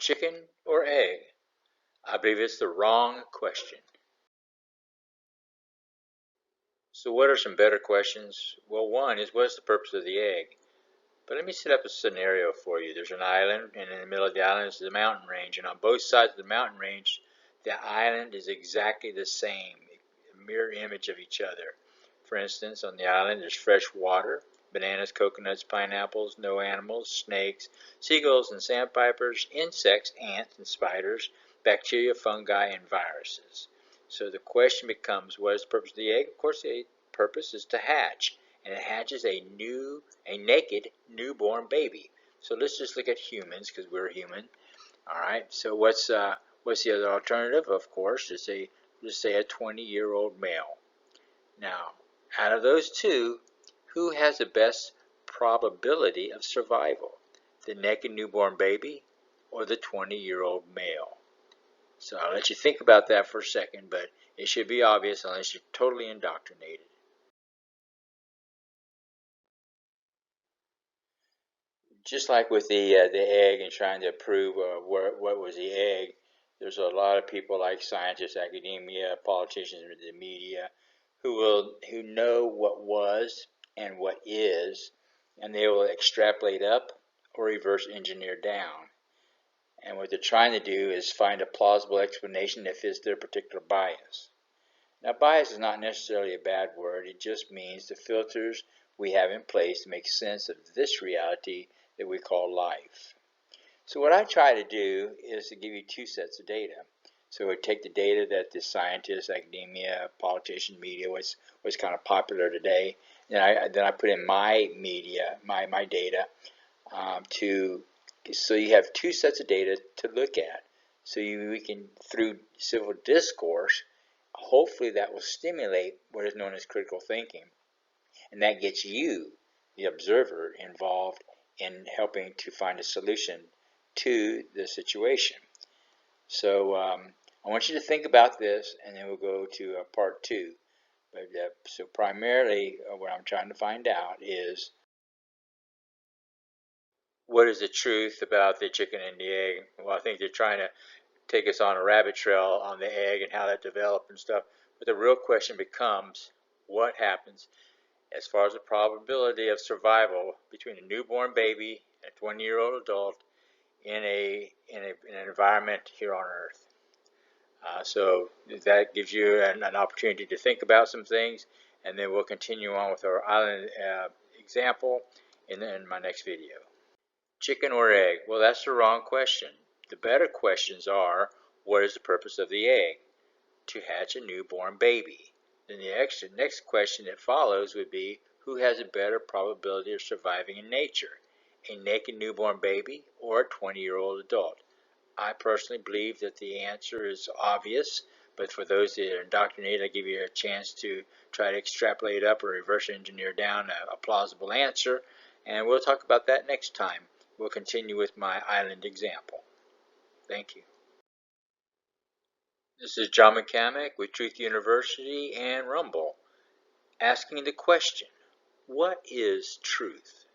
Chicken or egg? I believe it's the wrong question. So what are some better questions? Well, one is, what is the purpose of the egg? But let me set up a scenario for you. There's an island, and in the middle of the island is the mountain range, and on both sides of the mountain range, the island is exactly the same, a mirror image of each other. For instance, on the island there's fresh water, bananas, coconuts, pineapples, no animals, snakes, seagulls and sandpipers, insects, ants and spiders, bacteria, fungi, and viruses. So the question becomes, what is the purpose of the egg? Of course, the purpose is to hatch, and it hatches a naked newborn baby. So let's just look at humans, because we're human. All right. So what's the other alternative? Of course, let's say a 20-year-old male. Now, out of those two, who has the best probability of survival? The naked newborn baby or the 20-year-old male? So I'll let you think about that for a second, but it should be obvious unless you're totally indoctrinated. Just like with the egg and trying to prove what was the egg, there's a lot of people like scientists, academia, politicians, the media, who know what was and what is, and they will extrapolate up or reverse engineer down. And what they're trying to do is find a plausible explanation that fits their particular bias. Now, bias is not necessarily a bad word. It just means the filters we have in place to make sense of this reality that we call life. So what I try to do is to give you two sets of data. So I take the data that the scientists, academia, politicians, media, what's kind of popular today, and then I put in my media, my data, so you have two sets of data to look at. So we can, through civil discourse, hopefully that will stimulate what is known as critical thinking, and that gets you, the observer, involved in helping to find a solution to the situation. So I want you to think about this, and then we'll go to part two. But so primarily, what I'm trying to find out is, what is the truth about the chicken and the egg? Well, I think they're trying to take us on a rabbit trail on the egg and how that developed and stuff. But the real question becomes, what happens as far as the probability of survival between a newborn baby and a 20-year-old adult in an environment here on Earth? So that gives you an opportunity to think about some things, and then we'll continue on with our island example in my next video. Chicken or egg? Well, that's the wrong question. The better questions are, what is the purpose of the egg? To hatch a newborn baby. Then the next question that follows would be, who has a better probability of surviving in nature? A naked newborn baby or a 20-year-old adult? I personally believe that the answer is obvious, but for those that are indoctrinated, I give you a chance to try to extrapolate up or reverse engineer down a plausible answer, and we'll talk about that next time. We'll continue with my island example. Thank you. This is John McCamick with Truth University and Rumble, asking the question, what is truth?